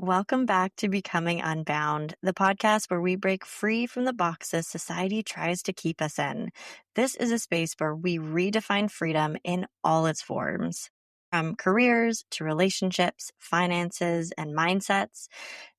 Welcome back to Becoming Unbound, the podcast where we break free from the boxes society tries to keep us in. This is a space where we redefine freedom in all its forms, from careers to relationships, finances, and mindsets,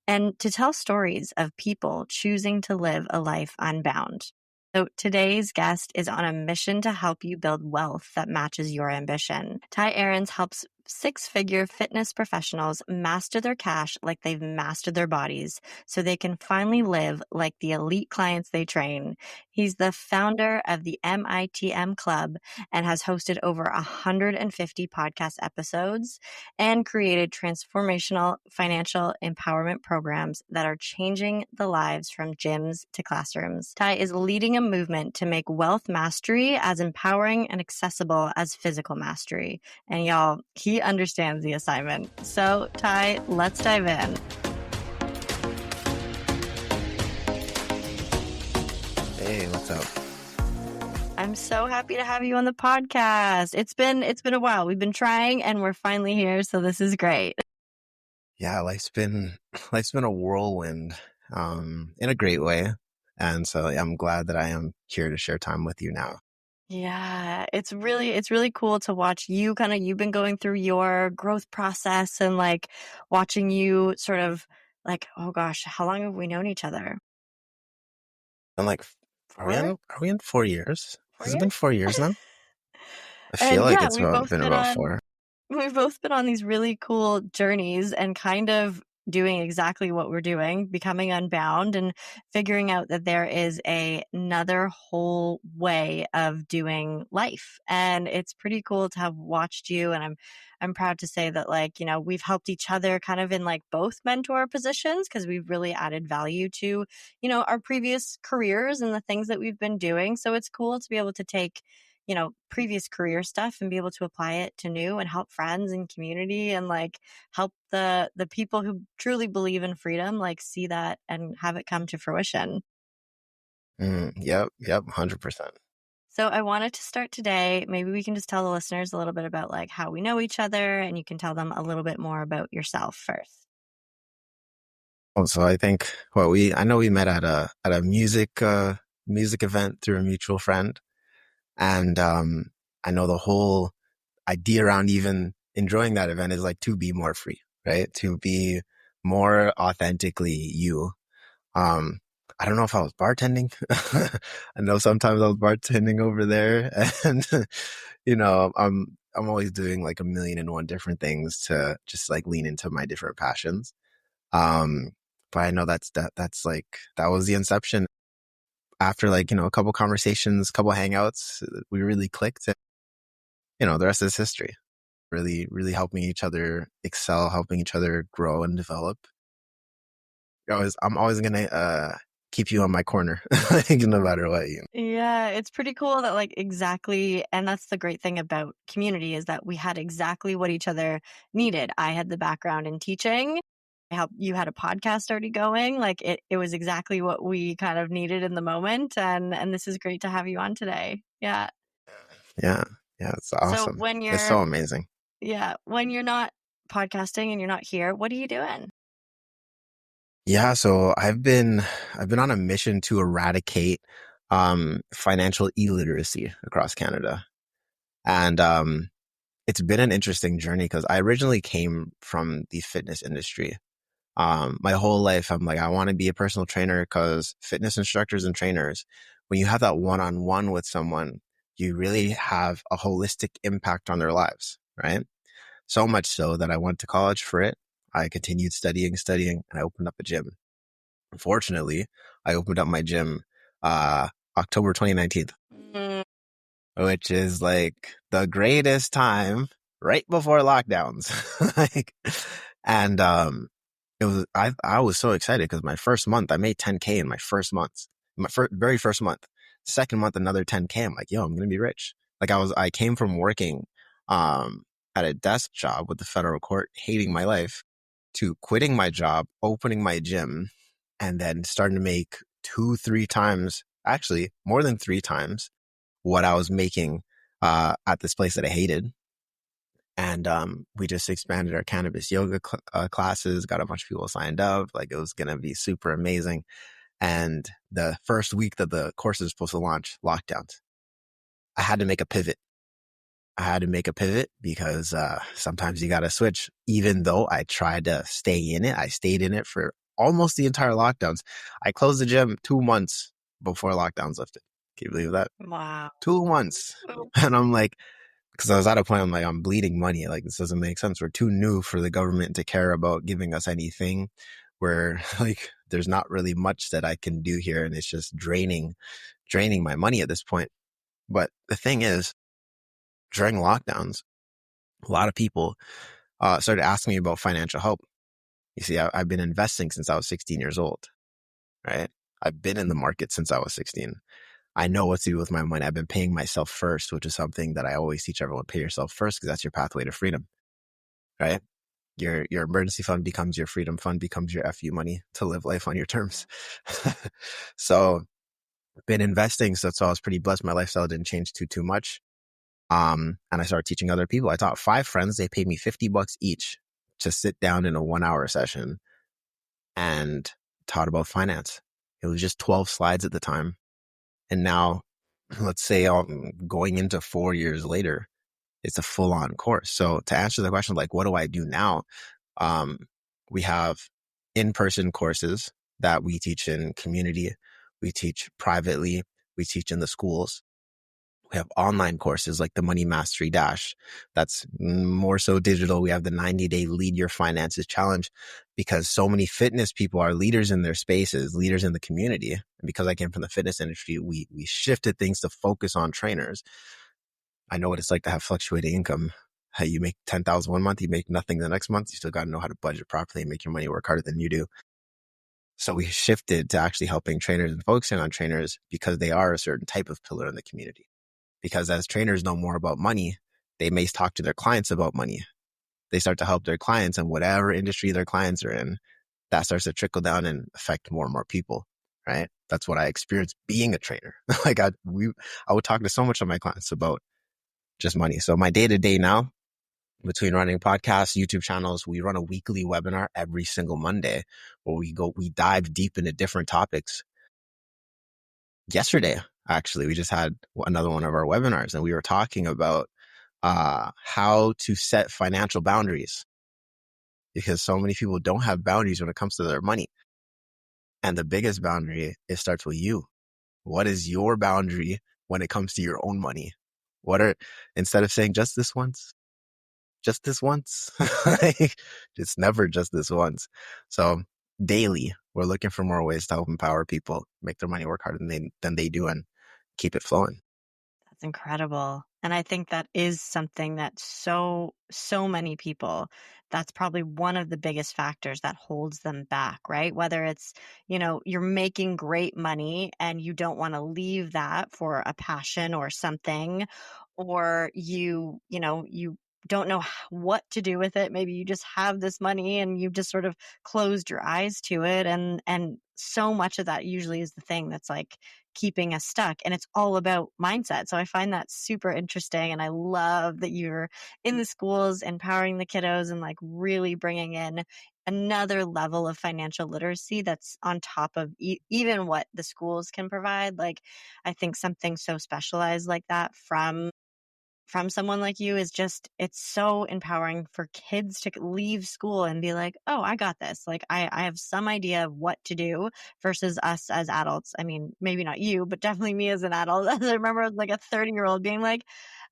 and to tell stories of people choosing to live a life unbound. So today's guest is on a mission to help you build wealth that matches your ambition. Tye Aarons helps six-figure fitness professionals master their cash like they've mastered their bodies so they can finally live like the elite clients they train. He's the founder of the MITM Club and has hosted over 150 podcast episodes and created transformational financial empowerment programs that are changing the lives from gyms to classrooms. Tye is leading a movement to make wealth mastery as empowering and accessible as physical mastery. And y'all, he understands the assignment. So, Tye, let's dive in. Hey, what's up? I'm so happy to have you on the podcast. It's been a while. We've been trying and we're finally here, so this is great. Yeah, life's been a whirlwind, in a great way. And so I'm glad that I am here to share time with you now. Yeah, it's really cool to watch you you've been going through your growth process and watching you sort of oh gosh, how long have we known each other? I'm like, are we in 4 years? Has it been 4 years now? I feel And like yeah, it's been about 4. we've both been on these really cool journeys and kind of doing exactly what we're doing, becoming unbound and figuring out that there is another whole way of doing life. And it's pretty cool to have watched you. And I'm proud to say that we've helped each other kind of in both mentor positions because we've really added value to, our previous careers and the things that we've been doing. So it's cool to be able to take previous career stuff and be able to apply it to new and help friends and community and help the people who truly believe in freedom, see that and have it come to fruition. Yep, 100%. So I wanted to start today. Maybe we can just tell the listeners a little bit about how we know each other and you can tell them a little bit more about yourself first. Oh, so I think, I know we met at a music event through a mutual friend. And, I know the whole idea around even enjoying that event is to be more free, right? To be more authentically you. I don't know if I was bartending. I know sometimes I was bartending over there and, I'm always doing a million and one different things to just lean into my different passions. But I know that was the inception. After a couple conversations, couple hangouts, we really clicked. And, the rest is history. Really, really helping each other excel, helping each other grow and develop. I'm always gonna keep you on my corner, no matter what. Yeah, it's pretty cool that exactly, and that's the great thing about community is that we had exactly what each other needed. I had the background in teaching. You had a podcast already going. It was exactly what we kind of needed in the moment. And this is great to have you on today. Yeah. Yeah. It's awesome. So It's so amazing. Yeah. When you're not podcasting and you're not here, what are you doing? Yeah. So I've been on a mission to eradicate, financial illiteracy across Canada. And, it's been an interesting journey because I originally came from the fitness industry. My whole life, I'm I want to be a personal trainer because fitness instructors and trainers, when you have that one-on-one with someone, you really have a holistic impact on their lives, right? So much so that I went to college for it. I continued studying, and I opened up a gym. Unfortunately, I opened up my gym, October 2019, which is the greatest time right before lockdowns. And, I was so excited because my first month, I made 10K in my first month, very first month. Second month, another 10K. I'm yo, I'm going to be rich. I came from working, at a desk job with the federal court, hating my life, to quitting my job, opening my gym, and then starting to make 2-3 times, actually more than 3 times what I was making, at this place that I hated. And we just expanded our cannabis yoga classes, got a bunch of people signed up. Like, it was going to be super amazing. And the first week that the course is supposed to launch, lockdowns. I had to make a pivot. I had to make a pivot because sometimes you got to switch. Even though I tried to stay in it, I stayed in it for almost the entire lockdowns. I closed the gym 2 months before lockdowns lifted. Can you believe that? Wow. 2 months. And I'm like, because I was at a point, I'm like, I'm bleeding money. Like, this doesn't make sense. We're too new for the government to care about giving us anything. Where like, there's not really much that I can do here. And it's just draining my money at this point. But the thing is, during lockdowns, a lot of people started asking me about financial help. You see, I've been investing since I was 16 years old, right? I've been in the market since I was 16. I know what to do with my money. I've been paying myself first, which is something that I always teach everyone: pay yourself first, because that's your pathway to freedom, right? Your emergency fund becomes your freedom fund, becomes your FU money to live life on your terms. So, been investing. So I was pretty blessed. My lifestyle didn't change too much. And I started teaching other people. I taught 5 friends. They paid me $50 each to sit down in a 1 hour session and taught about finance. It was just 12 slides at the time. And now, let's say going into 4 years later, it's a full on course. So to answer the question, like, what do I do now? Um, we have in-person courses that we teach in community. We teach privately. We teach in the schools. We have online courses like the Money Mastery Dash. That's more so digital. We have the 90-day Lead Your Finances Challenge, because so many fitness people are leaders in their spaces, leaders in the community. And because I came from the fitness industry, we shifted things to focus on trainers. I know what it's like to have fluctuating income. Hey, you make 10,000 one month, you make nothing the next month. You still got to know how to budget properly and make your money work harder than you do. So we shifted to actually helping trainers and focusing on trainers because they are a certain type of pillar in the community. Because as trainers know more about money, they may talk to their clients about money. They start to help their clients in whatever industry their clients are in. That starts to trickle down and affect more and more people, right? That's what I experienced being a trainer. Like, I would talk to so much of my clients about just money. So my day to day now, between running podcasts, YouTube channels, we run a weekly webinar every single Monday where we dive deep into different topics. Yesterday, actually, we just had another one of our webinars, and we were talking about how to set financial boundaries, because so many people don't have boundaries when it comes to their money. And the biggest boundary, it starts with you. What is your boundary when it comes to your own money? Instead of saying just this once, it's never just this once. So daily, we're looking for more ways to help empower people, make their money work harder than they do, and keep it flowing. That's incredible. And I think that is something that so many people, that's probably one of the biggest factors that holds them back, right? Whether it's, you're making great money and you don't want to leave that for a passion or something, or you don't know what to do with it. Maybe you just have this money and you've just sort of closed your eyes to it. And so much of that usually is the thing that's like keeping us stuck, and it's all about mindset. So I find that super interesting, and I love that you're in the schools empowering the kiddos and like really bringing in another level of financial literacy that's on top of even what the schools can provide. Like, I think something so specialized like that from someone like you is just, it's so empowering for kids to leave school and be like, oh, I got this. Like, I have some idea of what to do, versus us as adults. I mean, maybe not you, but definitely me as an adult. I remember like a 30-year-old being like,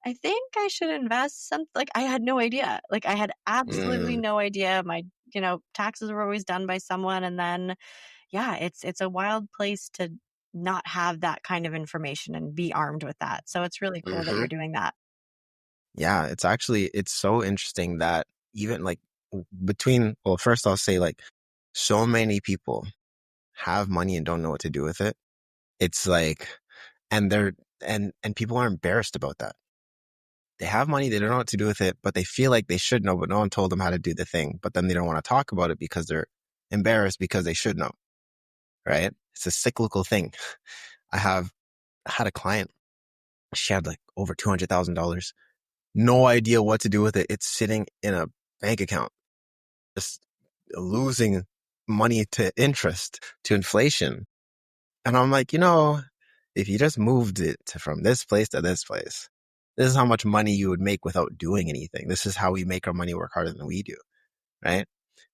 I think I should invest some, like, I had no idea. Like, I had absolutely Mm, no idea. My, taxes were always done by someone. And then, yeah, it's a wild place to not have that kind of information and be armed with that. So it's really cool that hmm you're doing that. Yeah, it's so interesting that even like well, first I'll say, like, so many people have money and don't know what to do with it. It's like, and they're, and people are embarrassed about that. They have money, they don't know what to do with it, but they feel like they should know, but no one told them how to do the thing. But then they don't want to talk about it because they're embarrassed because they should know, right? It's a cyclical thing. I had a client, she had like over $200,000. no idea what to do with it. It's sitting in a bank account, just losing money to interest, to inflation. And I'm like, if you just moved it from this place to this place, this is how much money you would make without doing anything. This is how we make our money work harder than we do, right?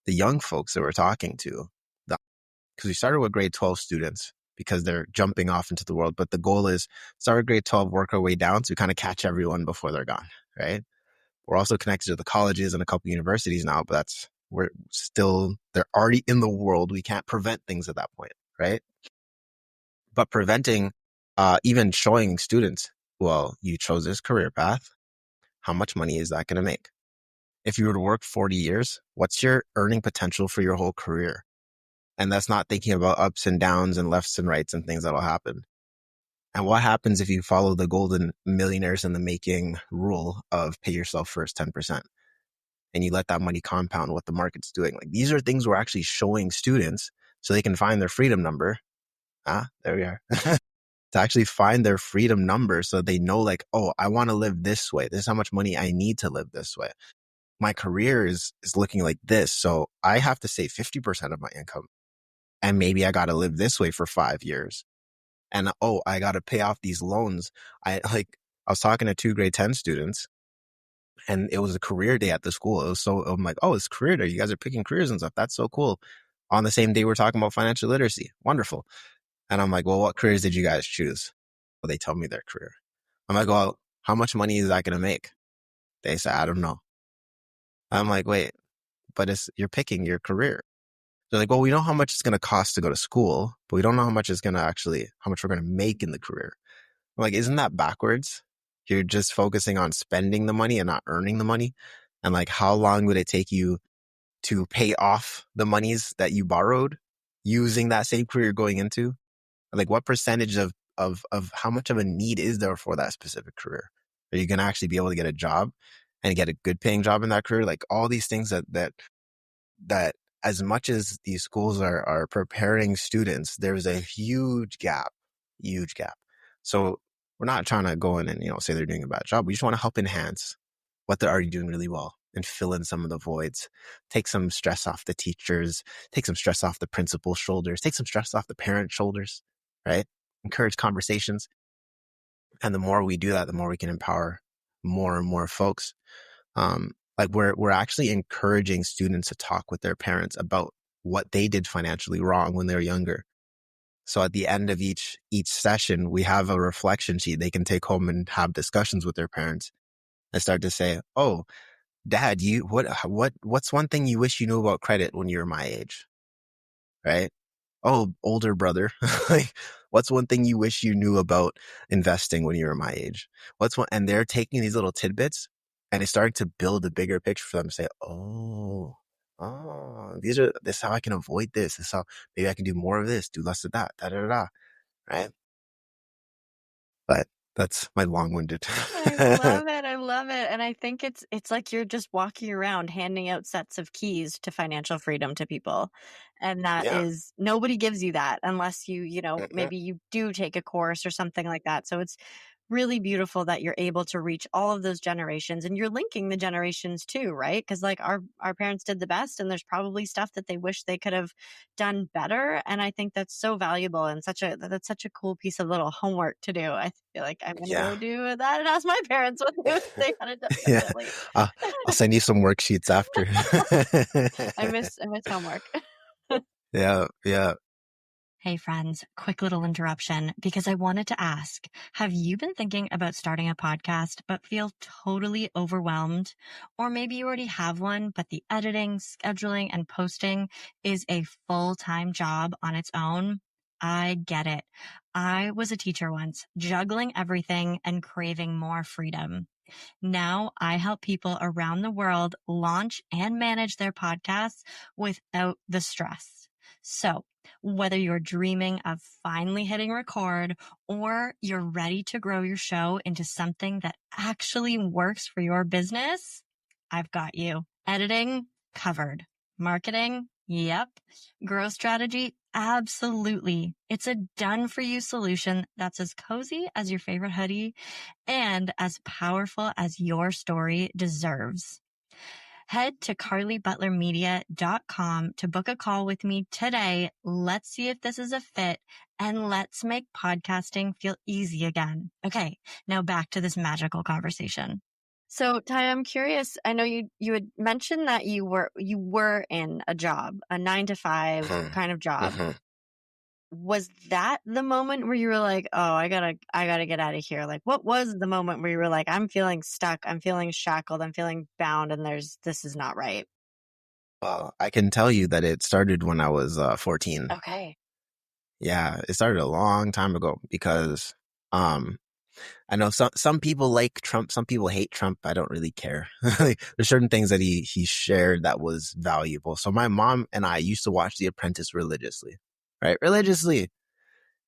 The young folks that we're talking to, because we started with grade 12 students because they're jumping off into the world. But the goal is start with grade 12, work our way down to kind of catch everyone before they're gone, right? We're also connected to the colleges and a couple universities now, but they're already in the world. We can't prevent things at that point, right? But preventing, even showing students, well, you chose this career path. How much money is that going to make? If you were to work 40 years, what's your earning potential for your whole career? And that's not thinking about ups and downs and lefts and rights and things that'll happen. And what happens if you follow the golden millionaires in the making rule of pay yourself first 10% and you let that money compound what the market's doing? Like, these are things we're actually showing students so they can find their freedom number. There we are. To actually find their freedom number so they know, like, oh, I want to live this way. This is how much money I need to live this way. My career is looking like this. So I have to save 50% of my income. And maybe I got to live this way for 5 years. And oh, I got to pay off these loans. I was talking to 2 grade 10 students, and it was a career day at the school. I'm like, oh, it's career day. You guys are picking careers and stuff. That's so cool. On the same day, we're talking about financial literacy. Wonderful. And I'm like, well, what careers did you guys choose? Well, they tell me their career. I'm like, well, how much money is that going to make? They say, I don't know. I'm like, wait, but you're picking your career. They're like, well, we know how much it's going to cost to go to school, but we don't know how much how much we're going to make in the career. I'm like, isn't that backwards? You're just focusing on spending the money and not earning the money. And like, how long would it take you to pay off the monies that you borrowed using that same career going into? Like, what percentage of how much of a need is there for that specific career? Are you going to actually be able to get a job and get a good paying job in that career? Like, all these things that as much as these schools are preparing students, there's a huge gap. So we're not trying to go in and, say they're doing a bad job. We just want to help enhance what they're already doing really well and fill in some of the voids, take some stress off the teachers, take some stress off the principal's shoulders, take some stress off the parents' shoulders, right? Encourage conversations. And the more we do that, the more we can empower more and more folks. Like, we're actually encouraging students to talk with their parents about what they did financially wrong when they were younger. So at the end of each session, we have a reflection sheet they can take home and have discussions with their parents and start to say, oh, Dad, what's one thing you wish you knew about credit when you were my age? Right? Oh, older brother, like, what's one thing you wish you knew about investing when you were my age? And they're taking these little tidbits and it's starting to build a bigger picture for them to say, this is how I can avoid this. This is how maybe I can do more of this, do less of that, right? But that's my long-winded. I love it. I love it. And I think it's like you're just walking around handing out sets of keys to financial freedom to people. And that Yeah. is, nobody gives you that unless Mhm. maybe you do take a course or something like that. So it's really beautiful that you're able to reach all of those generations, and you're linking the generations too, right? Because like our parents did the best, and there's probably stuff that they wish they could have done better. And I think that's so valuable and that's such a cool piece of little homework to do. I feel like I'm gonna Yeah. go do that and ask my parents what they wish they had done Yeah. differently. I'll send you some worksheets after. I miss homework. Yeah. Yeah. Hey friends, quick little interruption because I wanted to ask, have you been thinking about starting a podcast but feel totally overwhelmed? Or maybe you already have one, but the editing, scheduling, and posting is a full-time job on its own? I get it. I was a teacher once, juggling everything and craving more freedom. Now I help people around the world launch and manage their podcasts without the stress. So, whether you're dreaming of finally hitting record or you're ready to grow your show into something that actually works for your business, I've got you. Editing, covered. Marketing, yep. Growth strategy, Absolutely. It's a done for you solution that's as cozy as your favorite hoodie and as powerful as your story deserves. Head to carlybutlermedia.com to book a call with me today. Let's see if this is a fit and let's make podcasting feel easy again. Okay, now back to this magical conversation. So, Ty, I'm curious. I know you had mentioned that you were in a job, a 9 to 5 Mhm. kind of job. Mhm. Was that the moment where you were like, "Oh, I gotta get out of here"? Like, what was the moment where you were like, "I'm feeling stuck, I'm feeling shackled, I'm feeling bound, and this is not right"? Well, I can tell you that it started when I was 14. Okay. Yeah, it started a long time ago because um, I know some people like Trump, some people hate Trump. I don't really care. Like, there's certain things that he shared that was valuable. So my mom and I used to watch The Apprentice religiously, right? Religiously.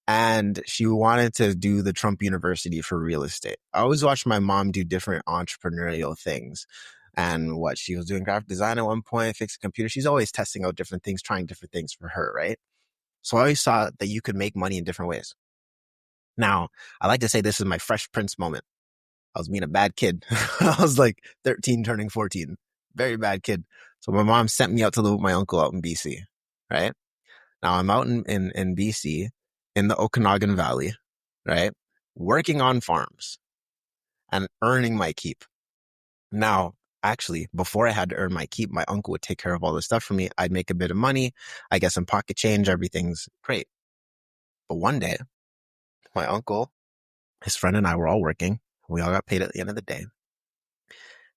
And she wanted to do the Trump University for real estate. I always watched my mom do different entrepreneurial things. And what she was doing graphic design at one point, fixing computer. She's always testing out different things, trying different things for her, right? So I always saw that you could make money in different ways. Now, I like to say this is my Fresh Prince moment. I was being a bad kid. I was like 13 turning 14. Very bad kid. So my mom sent me out to live with my uncle out in BC, right? Now I'm out in BC in the Okanagan Valley, right? Working on farms and earning my keep. Now, actually, before I had to earn my keep, my uncle would take care of all this stuff for me. I'd make a bit of money. I get some pocket change. Everything's great. But one day, my uncle, his friend and I were all working. We all got paid at the end of the day.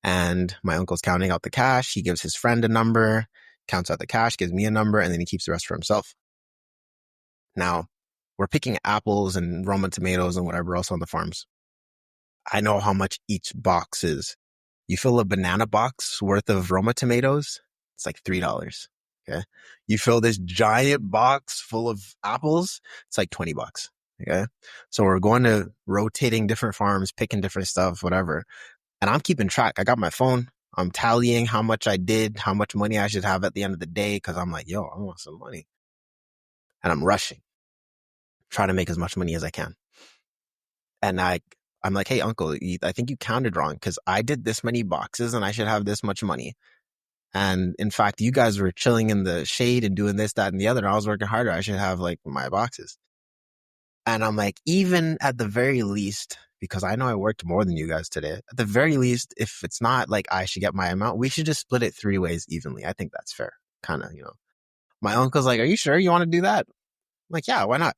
And my uncle's counting out the cash. He gives his friend a number, counts out the cash, gives me a number, and then he keeps the rest for himself. Now, we're picking apples and Roma tomatoes and whatever else on the farms. I know how much each box is. You fill a banana box worth of Roma tomatoes, it's like $3. Okay. You fill this giant box full of apples, it's like $20. Okay. So we're going to rotating different farms, picking different stuff, whatever. And I'm keeping track. I got my phone. I'm tallying how much I did, how much money I should have at the end of the day. Cause I'm like, yo, I want some money. And I'm rushing, trying to make as much money as I can. And I'm like, hey, uncle, I think you counted wrong because I did this many boxes and I should have this much money. And in fact, you guys were chilling in the shade and doing this, that, and the other. And I was working harder. I should have like my boxes. And I'm like, even at the very least, because I know I worked more than you guys today, at the very least, if it's not like I should get my amount, we should just split it 3 ways evenly. I think that's fair. Kind of, My uncle's like, are you sure you want to do that? I'm like, yeah, why not?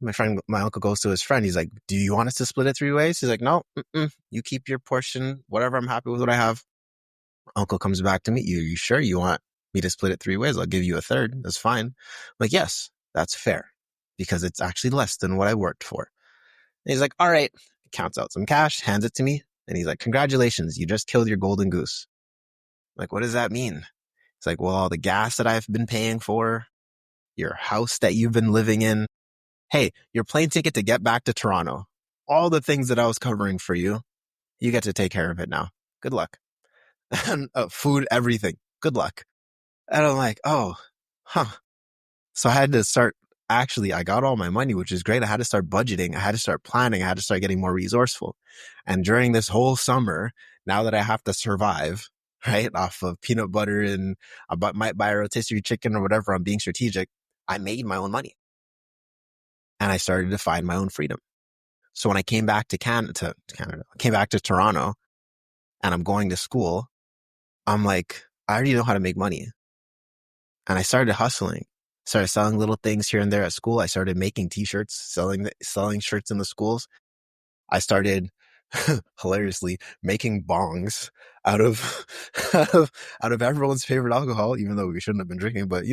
My uncle goes to his friend. He's like, do you want us to split it 3 ways? He's like, no, you keep your portion, whatever. I'm happy with what I have. Uncle comes back to me. You sure you want me to split it 3 ways? I'll give you a third. That's fine. I'm like, yes, that's fair because it's actually less than what I worked for. And he's like, all right, counts out some cash, hands it to me. And he's like, congratulations. You just killed your golden goose. I'm like, what does that mean? It's like, well, all the gas that I've been paying for, your house that you've been living in. Hey, your plane ticket to get back to Toronto, all the things that I was covering for you, you get to take care of it now. Good luck. And food, everything. Good luck. And I'm like, oh, huh. So I had to start, actually, I got all my money, which is great. I had to start budgeting. I had to start planning. I had to start getting more resourceful. And during this whole summer, now that I have to survive, right, off of peanut butter and I might buy a rotisserie chicken or whatever, I'm being strategic. I made my own money and I started to find my own freedom. So when I came back to Canada, came back to Toronto and I'm going to school, I'm like, I already know how to make money. And I started hustling, started selling little things here and there at school. I started making t-shirts, selling shirts in the schools. I started hilariously making bongs out of, out of everyone's favorite alcohol, even though we shouldn't have been drinking, but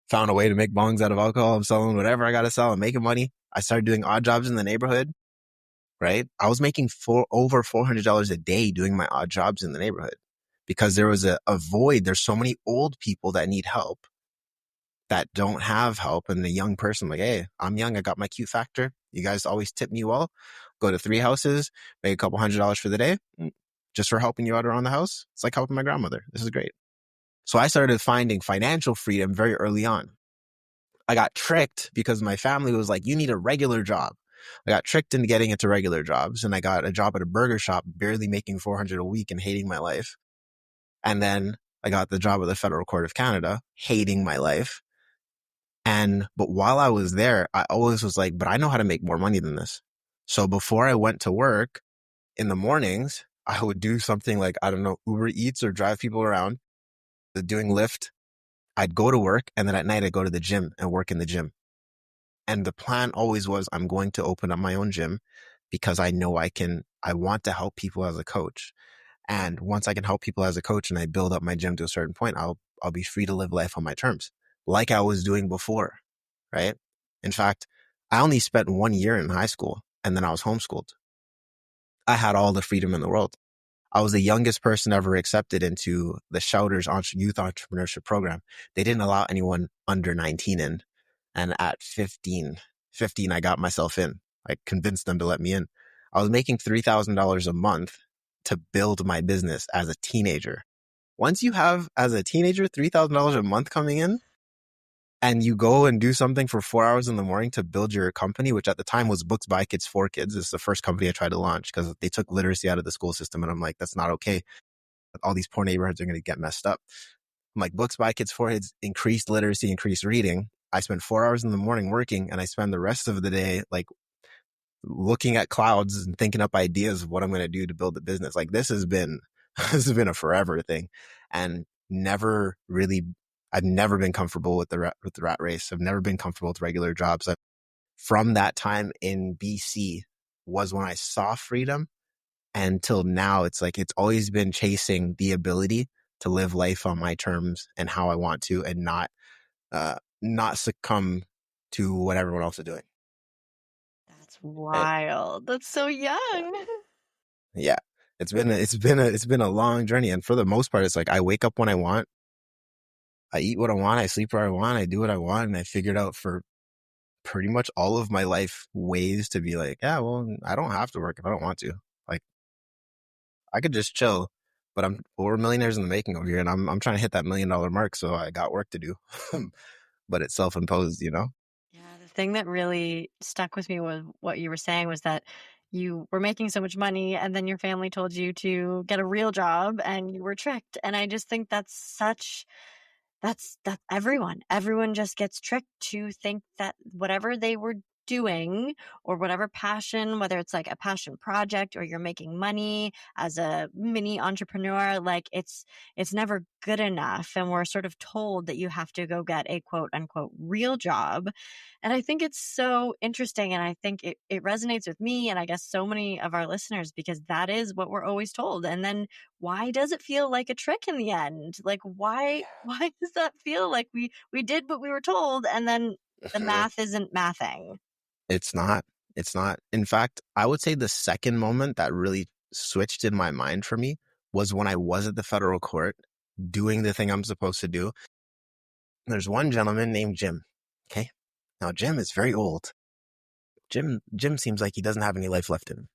found a way to make bongs out of alcohol. I'm selling whatever I got to sell. I'm making money. I started doing odd jobs in the neighborhood. Right? I was making over $400 a day doing my odd jobs in the neighborhood because there was a void. There's so many old people that need help that don't have help. And the young person, like, hey, I'm young. I got my cute factor. You guys always tip me well. Go to 3 houses, make a couple $100 for the day just for helping you out around the house. It's like helping my grandmother. This is great. So I started finding financial freedom very early on. I got tricked because my family was like, you need a regular job. I got tricked into getting into regular jobs, and I got a job at a burger shop, barely making 400 a week and hating my life. And then I got the job at the Federal Court of Canada, hating my life. But while I was there, I always was like, but I know how to make more money than this. So before I went to work in the mornings, I would do something like, I don't know, Uber Eats or drive people around, doing Lyft. I'd go to work, and then at night I'd go to the gym and work in the gym. And the plan always was, I'm going to open up my own gym because I know I want to help people as a coach. And once I can help people as a coach and I build up my gym to a certain point, I'll be free to live life on my terms, like I was doing before, right? In fact, I only spent 1 year in high school, and then I was homeschooled. I had all the freedom in the world. I was the youngest person ever accepted into the Shouters Youth Entrepreneurship Program. They didn't allow anyone under 19 in. And at 15, I got myself in. I convinced them to let me in. I was making $3,000 a month to build my business as a teenager. Once you have, as a teenager, $3,000 a month coming in, and you go and do something for 4 hours in the morning to build your company, which at the time was Books by Kids for Kids. It's the first company I tried to launch because they took literacy out of the school system. And I'm like, that's not okay. All these poor neighborhoods are going to get messed up. I'm like, Books by Kids for Kids, increased literacy, increased reading. I spend 4 hours in the morning working, and I spend the rest of the day like looking at clouds and thinking up ideas of what I'm going to do to build the business. Like this has been a forever thing, and I've never been comfortable with the rat race. I've never been comfortable with regular jobs. From that time in BC was when I saw freedom, and till now, it's like it's always been chasing the ability to live life on my terms and how I want to, and not succumb to what everyone else is doing. That's Right? wild. That's so young. Yeah. It's been a long journey. And for the most part, it's like I wake up when I want, I eat what I want, I sleep where I want, I do what I want. And I figured out for pretty much all of my life ways to be like, yeah, well, I don't have to work if I don't want to. Like I could just chill, but we're millionaires in the making over here, and I'm trying to hit that $1 million mark. So I got work to do, but it's self-imposed, you know? Yeah, the thing that really stuck with me was what you were saying was that you were making so much money and then your family told you to get a real job and you were tricked. And I just think that's everyone just gets tricked to think that whatever they were doing or whatever passion, whether it's like a passion project or you're making money as a mini entrepreneur, like it's never good enough, and we're sort of told that you have to go get a quote unquote real job. And I think it's so interesting, and I think it resonates with me and I guess so many of our listeners, because that is what we're always told. And then why does it feel like a trick in the end? Like why does that feel like we did what we were told and then the math isn't mathing? It's not. It's not. In fact, I would say the second moment that really switched in my mind for me was when I was at the federal court doing the thing I'm supposed to do. There's one gentleman named Jim. Okay. Now, Jim is very old. Jim seems like he doesn't have any life left in him.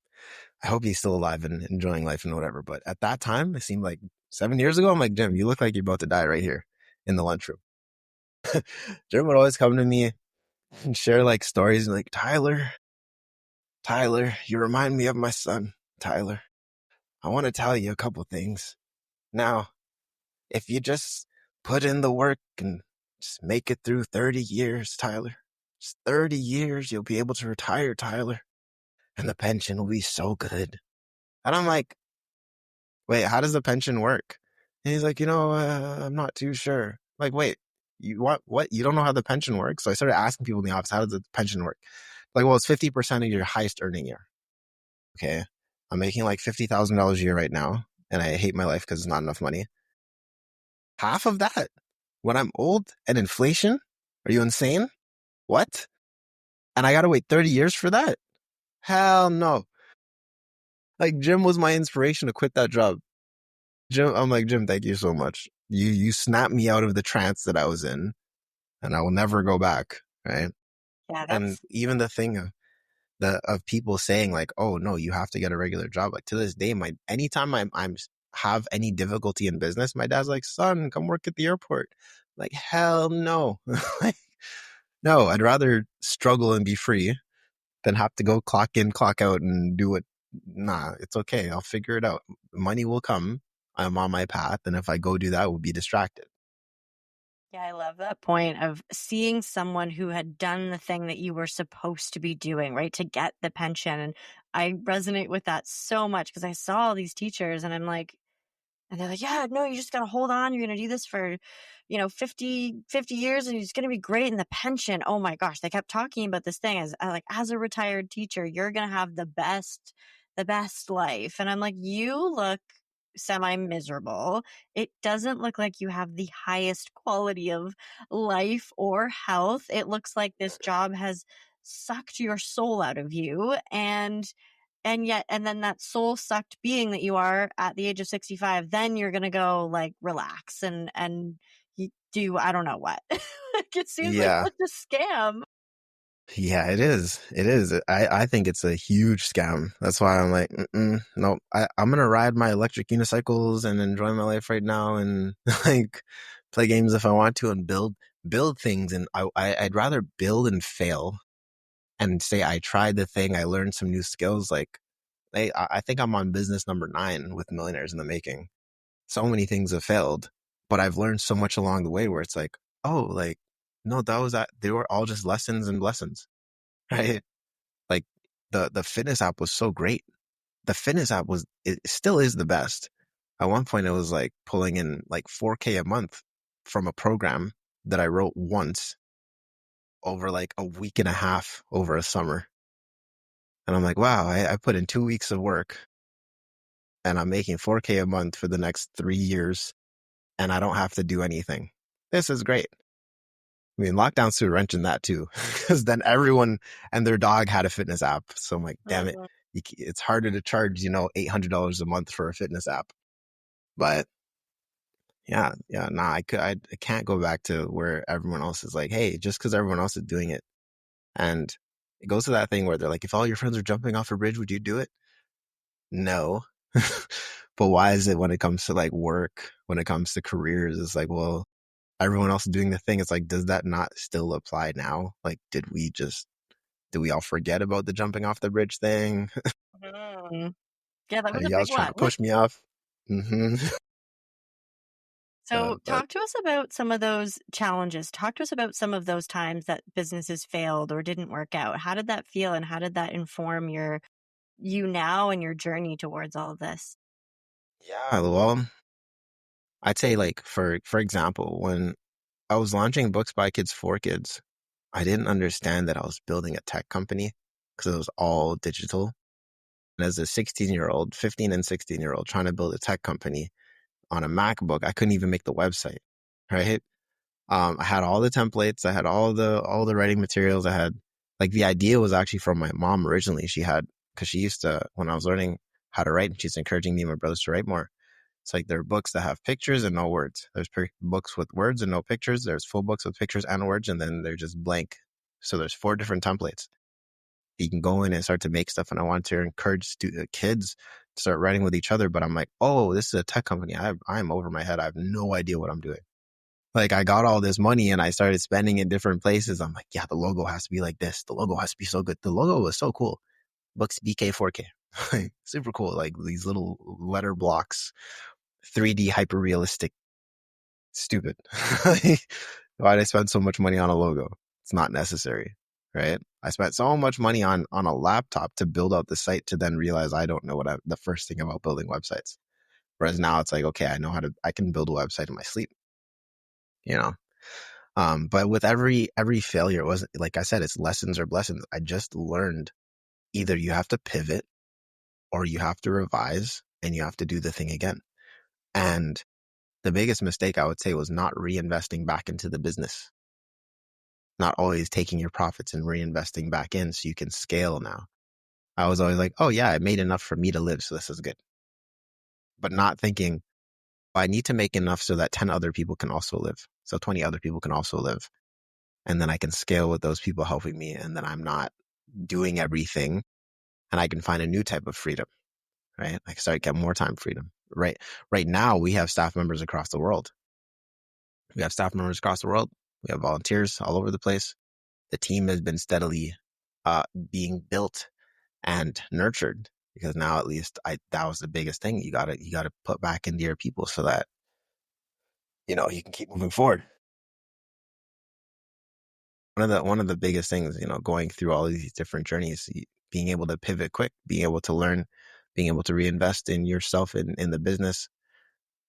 I hope he's still alive and enjoying life and whatever. But at that time, it seemed like 7 years ago, I'm like, Jim, you look like you're about to die right here in the lunchroom. Jim would always come to me and share like stories like, Tyler, you remind me of my son, Tyler. I want to tell you a couple things. Now, if you just put in the work and just make it through 30 years, Tyler, just 30 years, you'll be able to retire, Tyler, and the pension will be so good. And I'm like, wait, how does the pension work? And he's like, I'm not too sure. Like, wait, what? You don't know how the pension works? So I started asking people in the office, how does the pension work? Like, well, it's 50% of your highest earning year. Okay. I'm making like $50,000 a year right now, and I hate my life because it's not enough money. Half of that when I'm old and inflation? Are you insane? What? And I got to wait 30 years for that? Hell no. Like Jim was my inspiration to quit that job. I'm like, Jim, thank you so much. You snapped me out of the trance that I was in, and I will never go back. Right. Yeah, And that's even the thing of people saying like, oh no, you have to get a regular job. Like to this day, anytime I'm have any difficulty in business, my dad's like, son, come work at the airport. Like, hell no. Like, No, I'd rather struggle and be free than have to go clock in, clock out and do it. Nah, it's okay. I'll figure it out. Money will come. I'm on my path. And if I go do that, we'll be distracted. Yeah, I love that point of seeing someone who had done the thing that you were supposed to be doing, right? To get the pension. And I resonate with that so much because I saw all these teachers and I'm like, and they're like, yeah, no, you just got to hold on. You're going to do this for, 50 years and it's going to be great. And the pension, oh my gosh, they kept talking about this thing as like, as a retired teacher, you're going to have the best life. And I'm like, you look semi miserable. It doesn't look like you have the highest quality of life or health. It looks like this job has sucked your soul out of you. And then that soul sucked being that you are at the age of 65, then you're going to go like relax and you do, I don't know what. Like, it seems like Yeah. such a scam. Yeah, it is. It is. I think it's a huge scam. That's why I'm like, no, I'm going to ride my electric unicycles and enjoy my life right now and like play games if I want to and build things. And I'd rather build and fail and say I tried the thing. I learned some new skills. Like I think I'm on business number 9 with Millionaires in the Making. So many things have failed, but I've learned so much along the way where it's like, oh, like, no, they were all just lessons and lessons, right? Like the fitness app was so great. The fitness app it still is the best. At one point, it was like pulling in like 4K a month from a program that I wrote once over like a week and a half over a summer. And I'm like, wow, I put in 2 weeks of work and I'm making 4K a month for the next 3 years and I don't have to do anything. This is great. I mean, lockdowns threw a wrench in that too, because then everyone and their dog had a fitness app. So I'm like, damn it, Mhm. it's harder to charge, $800 a month for a fitness app. But yeah, nah, I can't go back to where everyone else is like, hey, just because everyone else is doing it. And it goes to that thing where they're like, if all your friends are jumping off a bridge, would you do it? No. But why is it when it comes to like work, when it comes to careers, it's like, well, everyone else is doing the thing. It's like, does that not still apply now? Like, did we all forget about the jumping off the bridge thing? Mhm. Yeah, that was a Y'all's big trying to one. push me off. Hmm. So, But talk to us about some of those challenges. Talk to us about some of those times that businesses failed or didn't work out. How did that feel and how did that inform you now and your journey towards all of this? yeah, well, I'd say like for example, when I was launching books by kids for kids, I didn't understand that I was building a tech company because it was all digital. And as a 16-year-old, 15 and 16-year-old trying to build a tech company on a MacBook, I couldn't even make the website, right? I had all the templates, I had all the writing materials. I had like the idea was actually from my mom originally. Because she used to, when I was learning how to write, and she's encouraging me and my brothers to write more. It's like there are books that have pictures and no words. There's books with words and no pictures. There's full books with pictures and words, and then they're just blank. So there's 4 different templates. You can go in and start to make stuff. And I want to encourage kids to start writing with each other. But I'm like, oh, this is a tech company. I'm over my head. I have no idea what I'm doing. Like I got all this money and I started spending in different places. I'm like, yeah, the logo has to be like this. The logo has to be so good. The logo was so cool. Books BK 4K. Super cool. Like these little letter blocks, 3D hyper realistic. Stupid. Why'd I spend so much money on a logo? It's not necessary, right? I spent so much money on a laptop to build out the site to then realize I don't know the first thing about building websites. Whereas now it's like, okay, I can build a website in my sleep, you know? But with every failure, it wasn't like I said, it's lessons or blessings. I just learned either you have to pivot or you have to revise and you have to do the thing again. And the biggest mistake I would say was not reinvesting back into the business, not always taking your profits and reinvesting back in so you can scale now. I was always like, oh yeah, I made enough for me to live, so this is good. But not thinking, I need to make enough so that 10 other people can also live. So 20 other people can also live. And then I can scale with those people helping me. And then I'm not doing everything and I can find a new type of freedom, right? I can start to get more time freedom. Right now, we have staff members across the world. We have staff members across the world. We have volunteers all over the place. the team has been steadily being built and nurtured, because now at least that was the biggest thing. You gotta put back into your people so that, you can keep moving forward. One of the biggest things, going through all of these different journeys, being able to pivot quick, being able to learn, being able to reinvest in yourself in the business.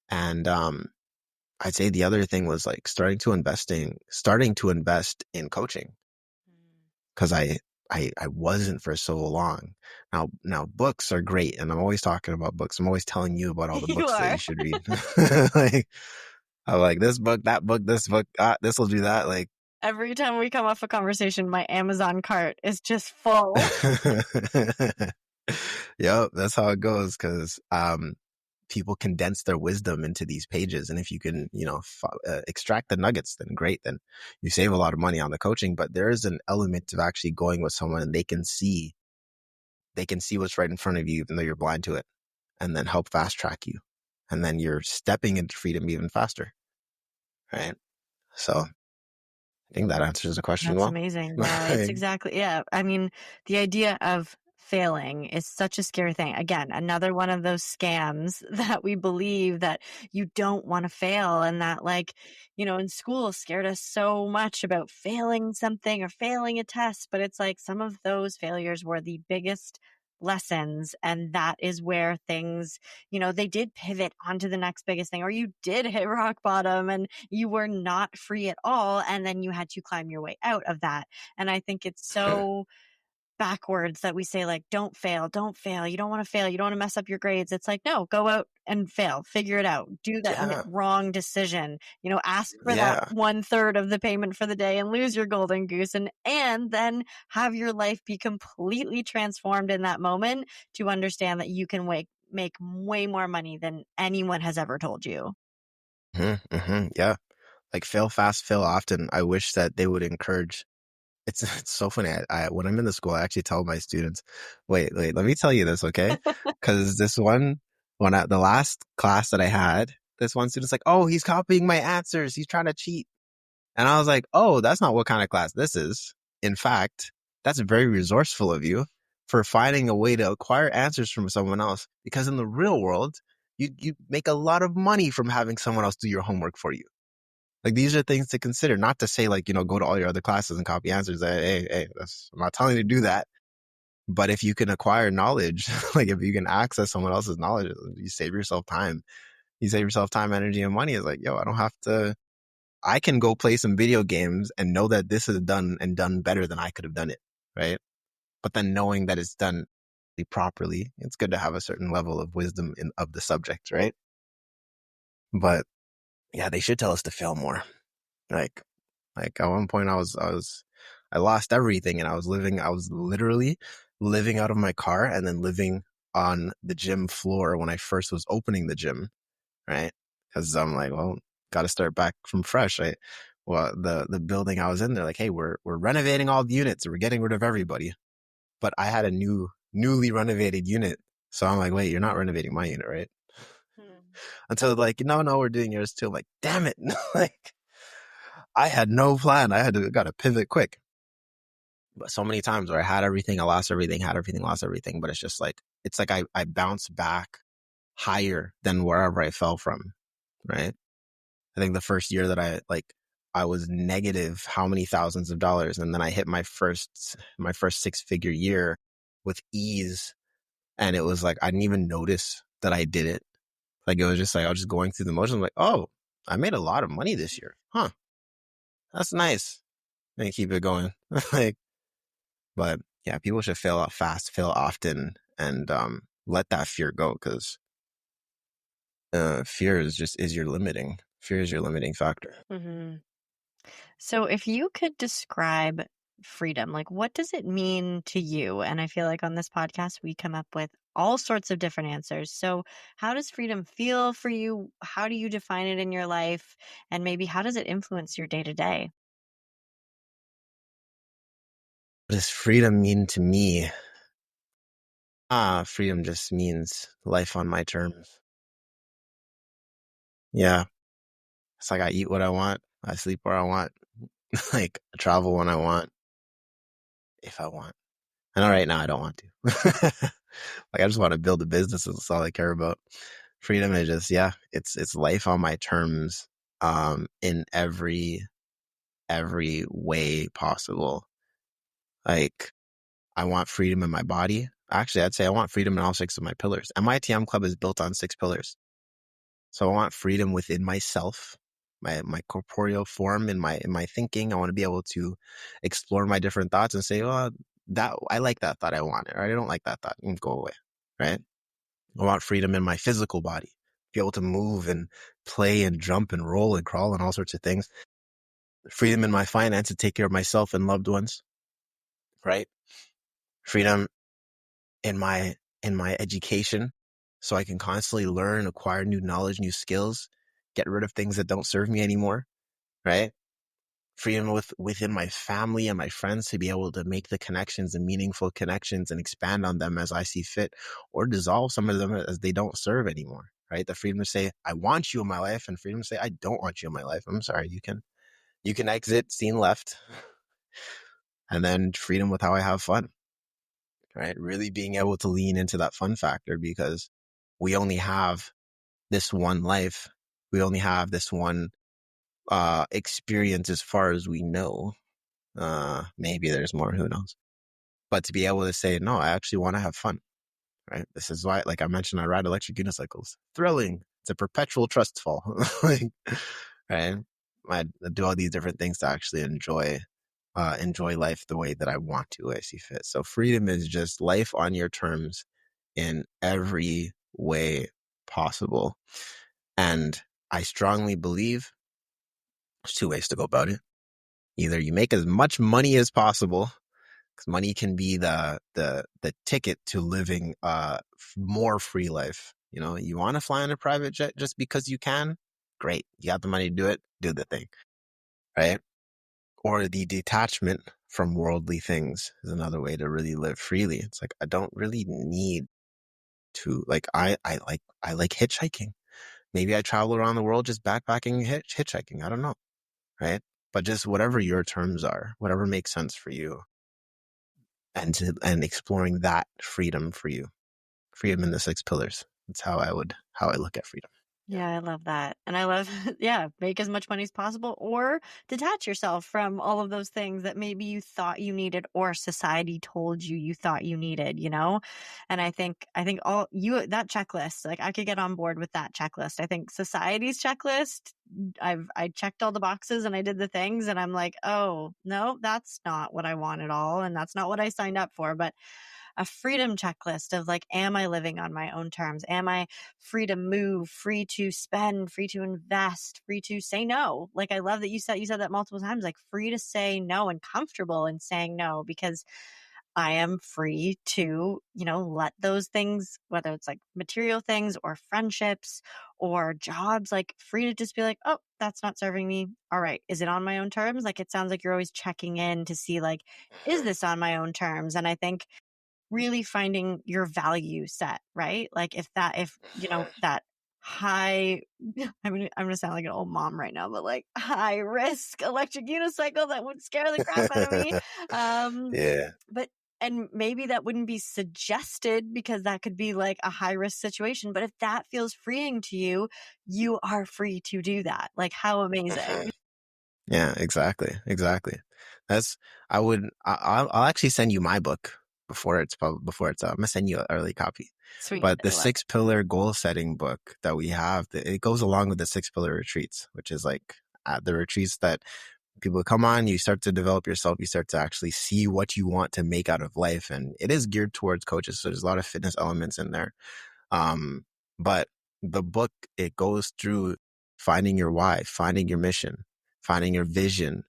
And I'd say the other thing was like starting to invest in coaching, because I wasn't for so long. Now books are great, and I'm always talking about books. I'm always telling you about all the You books that are. you should read. Like, I'm like, this book, that book, this book, this will do that. Like, Every time we come off a conversation, my Amazon cart is just full. yep, that's how it goes. Because people condense their wisdom into these pages, and if you can, extract the nuggets, then great. Then you save a lot of money on the coaching. But there is an element of actually going with someone, and they can see what's right in front of you, even though you're blind to it, and then help fast track you, and then you're stepping into freedom even faster, right? So I think that answers the question That's well. amazing. Yeah, it's exactly. Yeah. I mean, the idea of failing is such a scary thing. Again, another one of those scams that we believe that you don't want to fail, and that, like, in school scared us so much about failing something or failing a test. But it's like some of those failures were the biggest lessons. And that is where things, they did pivot onto the next biggest thing, or you did hit rock bottom and you were not free at all, and then you had to climb your way out of that. And I think it's so backwards that we say, like, don't fail, don't fail, you don't want to fail, you don't want to mess up your grades. It's like, no, go out and fail, figure it out, do that Yeah, wrong decision, ask for that yeah. 1/3 of the payment for the day and lose your golden goose, and then have your life be completely transformed in that moment, to understand that you can make way more money than anyone has ever told you. Yeah. Like, fail fast, fail often. I wish that they would encourage. It's so funny. When I'm in the school, I actually tell my students, wait, let me tell you this, okay? Because the last class that I had, this one student's like, oh, he's copying my answers. He's trying to cheat. And I was like, oh, that's not what kind of class this is. In fact, that's very resourceful of you for finding a way to acquire answers from someone else. Because in the real world, you make a lot of money from having someone else do your homework for you. Like, these are things to consider, not to say, like, go to all your other classes and copy answers. Hey, I'm not telling you to do that. But if you can acquire knowledge, like if you can access someone else's knowledge, you save yourself time. You save yourself time, energy, and money. It's like, yo, I can go play some video games and know that this is done better than I could have done it. Right. But then knowing that it's done properly, it's good to have a certain level of wisdom of the subject. Right. But yeah, they should tell us to fail more. Like, at one point I lost everything, and I was literally living out of my car, and then living on the gym floor when I first was opening the gym, right? Because I'm like, well, got to start back from fresh, right? Well, the building I was in, they're like, hey, we're renovating all the units, we're getting rid of everybody. But I had a newly renovated unit, so I'm like, wait, you're not renovating my unit, right? Until like, no, we're doing yours too. I'm like, damn it, like, I had no plan. Got to pivot quick. But so many times where I had everything, I lost everything, had everything, lost everything. But it's like I bounced back higher than wherever I fell from. Right. I think the first year that I was negative how many thousands of dollars. And then I hit my first 6-figure year with ease. And it was like, I didn't even notice that I did it. Like, it was just like, I was just going through the motions. I'm like, oh, I made a lot of money this year. Huh. That's nice. And keep it going. Like, but yeah, people should fail out fast, fail often, and let that fear go, because fear is your limiting. Fear is your limiting factor. Hmm. So, if you could describe freedom, like, what does it mean to you? And I feel like on this podcast, we come up with all sorts of different answers. So, how does freedom feel for you? How do you define it in your life? And maybe how does it influence your day to day? What does freedom mean to me? Freedom just means life on my terms. Yeah, it's like I eat what I want, I sleep where I want, like I travel when I want. if I want. I know right now I don't want to. Like I just want to build a business. That's all I care about. Freedom is just, yeah, it's life on my terms, in every way possible. Like I want freedom in my body. Actually, I'd say I want freedom in all six of my pillars. MITM Club is built on six pillars. So I want freedom within myself, my corporeal form, in my thinking. I want to be able to explore my different thoughts and say, oh, that I like that thought, I want it, or I don't like that thought, and go away. Right? I want freedom in my physical body, be able to move and play and jump and roll and crawl and all sorts of things. Freedom in my finance to take care of myself and loved ones. Right? Freedom in my education, so I can constantly learn, acquire new knowledge, new skills, get rid of things that don't serve me anymore. Right? Freedom within my family and my friends to be able to make the connections and meaningful connections and expand on them as I see fit, or dissolve some of them as they don't serve anymore. Right? The freedom to say, I want you in my life, and freedom to say, I don't want you in my life. I'm sorry. You can exit, scene left. And then freedom with how I have fun. Right? Really being able to lean into that fun factor, because we only have this one life. We only have this one experience as far as we know. Maybe there's more, who knows? But to be able to say, no, I actually want to have fun, right? This is why, like I mentioned, I ride electric unicycles. Thrilling. It's a perpetual trust fall. Like, right? I do all these different things to actually enjoy life the way that I want to, I see fit. So freedom is just life on your terms in every way possible. And I strongly believe there's two ways to go about it. Either you make as much money as possible, because money can be the ticket to living more free life. You know, you want to fly on a private jet just because you can? Great. You got the money to do it, do the thing. Right? Or the detachment from worldly things is another way to really live freely. It's like I don't really need to, like I like hitchhiking. Maybe I travel around the world just backpacking, hitchhiking. I don't know. Right? But just whatever your terms are, whatever makes sense for you, and exploring that freedom for you. Freedom in the six pillars. That's how I look at freedom. Yeah. Yeah, I love that. And I love, yeah, make as much money as possible or detach yourself from all of those things that maybe you thought you needed or society told you thought you needed, you know? And I think all you, that checklist, like I could get on board with that checklist. I think society's checklist, I checked all the boxes and I did the things and I'm like, oh, no, that's not what I want at all. And that's not what I signed up for. But a freedom checklist of like, am I living on my own terms? Am I free to move, free to spend, free to invest, free to say no? Like, I love that you said that multiple times, like free to say no and comfortable in saying no, because I am free to, let those things, whether it's like material things or friendships or jobs, like free to just be like, oh, that's not serving me. All right. Is it on my own terms? Like, it sounds like you're always checking in to see, like, is this on my own terms? And I think really finding your value set, right? Like that high, I'm going to sound like an old mom right now, but like high risk electric unicycle that would scare the crap out of me. Yeah. But, and maybe that wouldn't be suggested because that could be like a high risk situation. But if that feels freeing to you, you are free to do that. Like, how amazing. Yeah, exactly. That's I'll actually send you my book before it's out. I'm gonna send you an early copy. Sweet. But the 6 pillar goal setting book that we have, it goes along with the 6 pillar retreats, which is like the retreats that people come on, you start to develop yourself, you start to actually see what you want to make out of life. And it is geared towards coaches. So there's a lot of fitness elements in there. But the book, it goes through finding your why, finding your mission, finding your vision,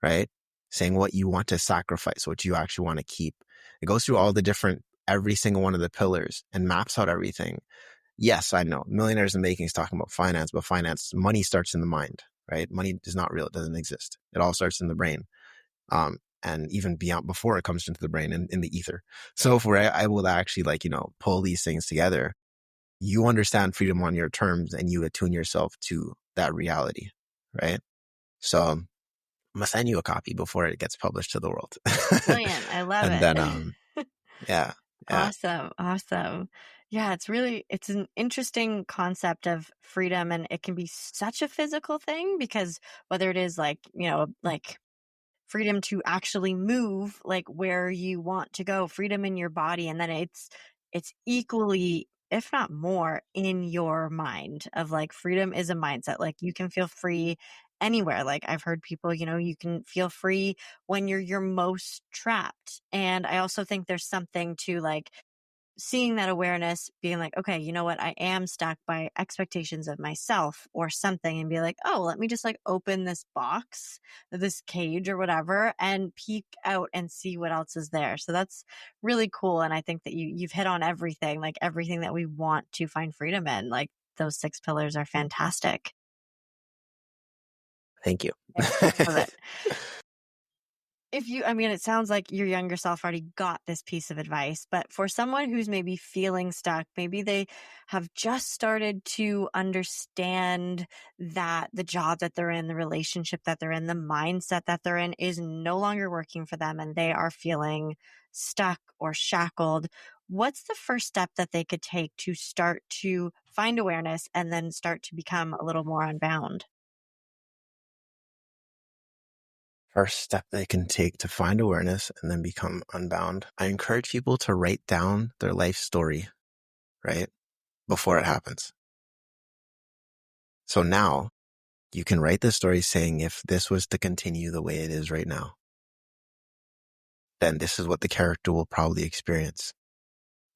right? Saying what you want to sacrifice, what you actually want to keep. It goes through every single one of the pillars and maps out everything. Yes, I know. Millionaires in the Making is talking about finance, but money starts in the mind, right? Money is not real. It doesn't exist. It all starts in the brain. And even beyond, before it comes into the brain and in the ether. So if we're able to actually pull these things together, you understand freedom on your terms and you attune yourself to that reality, right? So I'm gonna send you a copy before it gets published to the world. Brilliant. I love And then, it. yeah, yeah, Awesome. Awesome. Yeah, it's an interesting concept of freedom, and it can be such a physical thing because whether it is like, like freedom to actually move like where you want to go, freedom in your body, and then it's equally, if not more, in your mind of like freedom is a mindset. Like you can feel free anywhere. Like I've heard people, you can feel free when you're your most trapped. And I also think there's something to like seeing that awareness, being like, okay, you know what? I am stuck by expectations of myself or something, and be like, oh, let me just like open this box, this cage or whatever, and peek out and see what else is there. So that's really cool. And I think that you've hit on everything, like everything that we want to find freedom in. Like those six pillars are fantastic. thank you. I love it. I mean, it sounds like your younger self already got this piece of advice, but for someone who's maybe feeling stuck, maybe they have just started to understand that the job that they're in, the relationship that they're in, the mindset that they're in is no longer working for them, and they are feeling stuck or shackled. What's the first step that they could take to start to find awareness and then start to become a little more unbound? First step they can take to find awareness and then become unbound. I encourage people to write down their life story, right? Before it happens. So now you can write the story saying, if this was to continue the way it is right now, then this is what the character will probably experience.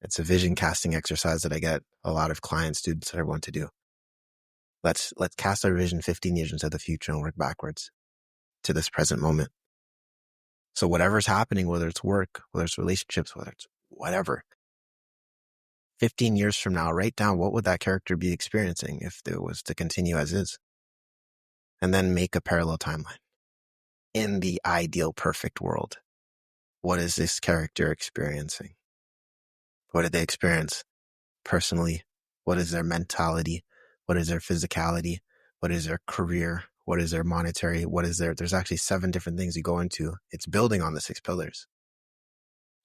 It's a vision casting exercise that I get a lot of clients, students that I want to do. Let's cast our vision 15 years into the future and work backwards to this present moment. So whatever's happening, whether it's work, whether it's relationships, whether it's whatever, 15 years from now, write down what would that character be experiencing if it was to continue as is. And then make a parallel timeline. In the ideal perfect world, what is this character experiencing? What did they experience personally? What is their mentality? What is their physicality? What is their career? What is their monetary? There's actually 7 different things you go into. It's building on the 6 pillars,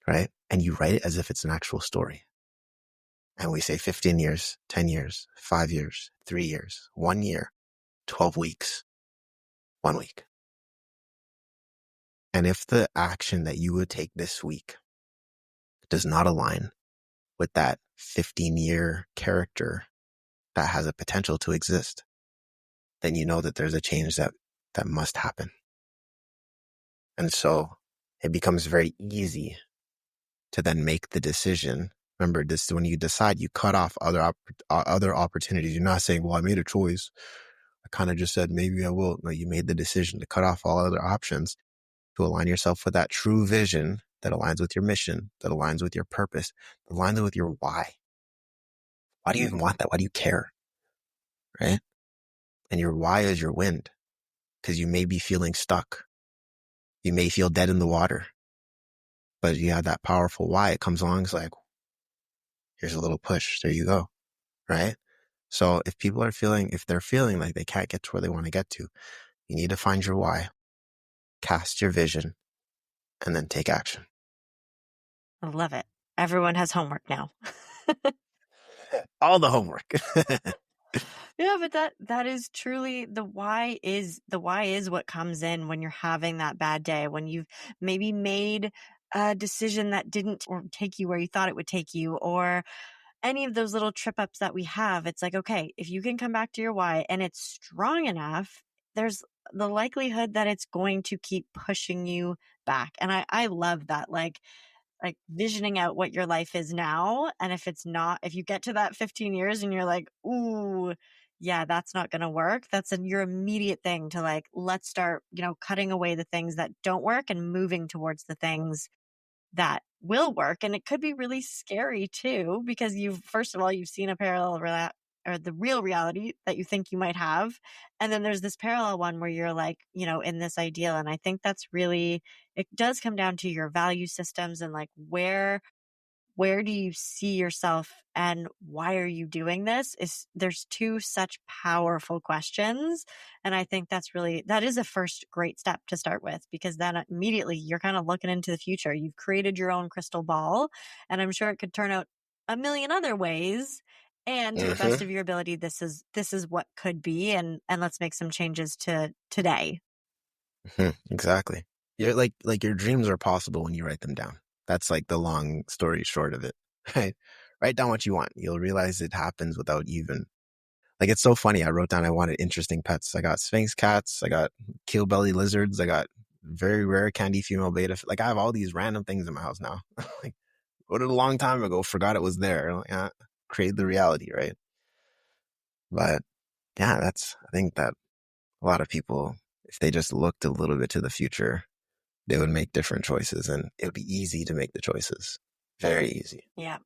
right? And you write it as if it's an actual story. And we say 15 years, 10 years, 5 years, 3 years, 1 year, 12 weeks, 1 week. And if the action that you would take this week does not align with that 15-year character that has a potential to exist, then you know that there's a change that must happen. And so it becomes very easy to then make the decision. Remember, this when you decide, you cut off other opportunities. You're not saying, well, I made a choice. I kind of just said, maybe I will. No, you made the decision to cut off all other options to align yourself with that true vision that aligns with your mission, that aligns with your purpose, that aligns with your why. Why do you even want that? Why do you care? Right? And your why is your wind, because you may be feeling stuck. You may feel dead in the water, but you have that powerful why. It comes along. It's like, here's a little push. There you go. Right? So if they're feeling like they can't get to where they want to get to, you need to find your why, cast your vision, and then take action. I love it. Everyone has homework now. All the homework. Yeah, but that is truly the why is what comes in when you're having that bad day, when you've maybe made a decision that didn't or take you where you thought it would take you, or any of those little trip ups that we have. It's like, okay, if you can come back to your why and it's strong enough, there's the likelihood that it's going to keep pushing you back. And I love that. Like visioning out what your life is now. And if you get to that 15 years and you're like, ooh, yeah, that's not going to work. That's your immediate thing to like, let's start, cutting away the things that don't work and moving towards the things that will work. And it could be really scary too, because first of all, you've seen a or the real reality that you think you might have. And then there's this parallel one where you're like, in this ideal. And I think it does come down to your value systems and like where do you see yourself and why are you doing this, is there's two such powerful questions. And I think that is a first great step to start with, because then immediately you're kind of looking into the future. You've created your own crystal ball, and I'm sure it could turn out a million other ways. And to the best Hmm. of your ability, this is what could be, and let's make some changes to today. Exactly. You're like your dreams are possible when you write them down. That's like the long story short of it. Right? Write down what you want. You'll realize it happens without even like it's so funny. I wrote down I wanted interesting pets. I got Sphinx cats, I got keel belly lizards, I got very rare candy female beta. Like I have all these random things in my house now. Like wrote it a long time ago, forgot it was there. Like, create the reality, right? But yeah, I think that a lot of people, if they just looked a little bit to the future, they would make different choices and it would be easy to make the choices. Very easy. Yeah.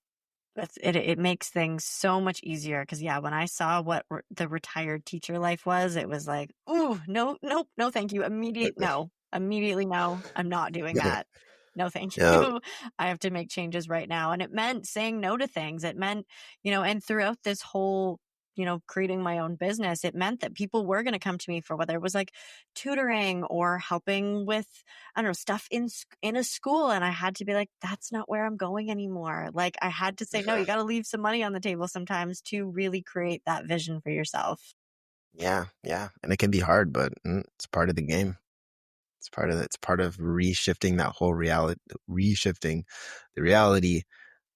It makes things so much easier, because yeah, when I saw what the retired teacher life was, it was like, ooh, no, nope, no, thank you. Immediately no. I'm not doing that. No, thank Yeah. you. I have to make changes right now. And it meant saying no to things. It meant, and throughout this whole, creating my own business, it meant that people were going to come to me for whether it was like tutoring or helping with, I don't know, stuff in a school. And I had to be like, that's not where I'm going anymore. Like I had to say, no, you got to leave some money on the table sometimes to really create that vision for yourself. Yeah. Yeah. And it can be hard, but it's part of the game. It's part of reshifting that whole reality, reshifting the reality,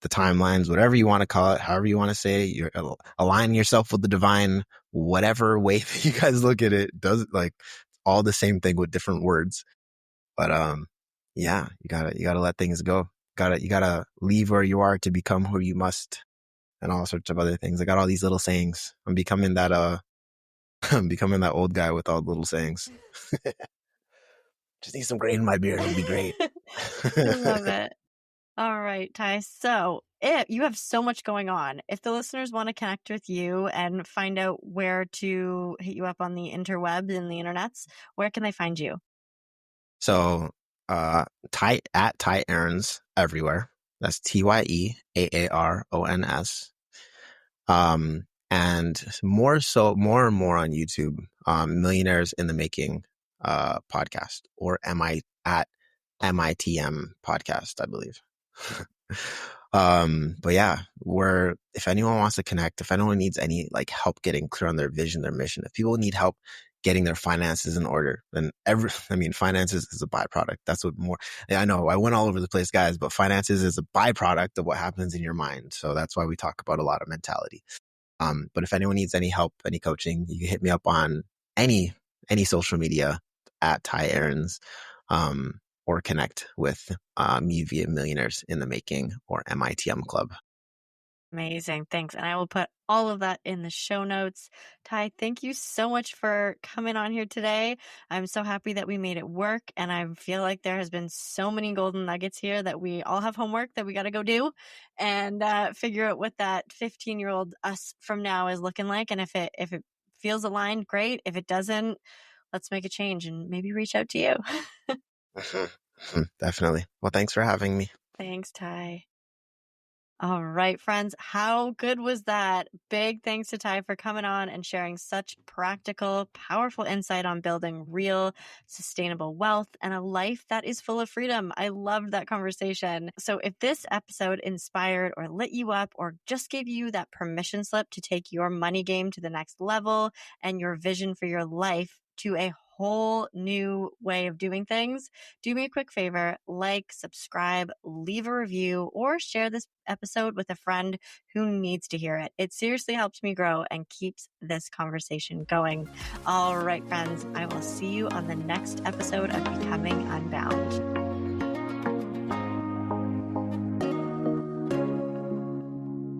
the timelines, whatever you want to call it, however you want to say it, you're aligning yourself with the divine, whatever way that you guys look at it, does like all the same thing with different words. But, yeah, you gotta let things go. You gotta leave where you are to become who you must and all sorts of other things. I got all these little sayings. I'm becoming that, I'm becoming that old guy with all the little sayings. Just need some grain in my beard. It'll be great. I love it. All right, Ty. So if you have so much going on, if the listeners want to connect with you and find out where to hit you up on the interwebs and the internets, where can they find you? So, Tye Aarons everywhere. That's TyeAarons. And more and more on YouTube, Millionaires in the Making, podcast, or at MITM podcast, I believe. But yeah, if anyone wants to connect, if anyone needs any like help getting clear on their vision, their mission, if people need help getting their finances in order, then finances is a byproduct. That's what more, I know I went all over the place, guys, but finances is a byproduct of what happens in your mind. So that's why we talk about a lot of mentality. But if anyone needs any help, any coaching, you can hit me up on any social media at Tye Aarons, or connect with me via Millionaires in the Making or MITM Club. Amazing. Thanks. And I will put all of that in the show notes. Ty, thank you so much for coming on here today. I'm so happy that we made it work. And I feel like there has been so many golden nuggets here that we all have homework that we got to go do and figure out what that 15-year-old us from now is looking like. And if it feels aligned, great. If it doesn't, let's make a change and maybe reach out to you. Definitely. Well, thanks for having me. Thanks, Ty. All right, friends. How good was that? Big thanks to Ty for coming on and sharing such practical, powerful insight on building real, sustainable wealth and a life that is full of freedom. I loved that conversation. So if this episode inspired or lit you up or just gave you that permission slip to take your money game to the next level and your vision for your life to a whole new way of doing things, do me a quick favor, like, subscribe, leave a review, or share this episode with a friend who needs to hear it. It seriously helps me grow and keeps this conversation going. All right, friends, I will see you on the next episode of Becoming Unbound.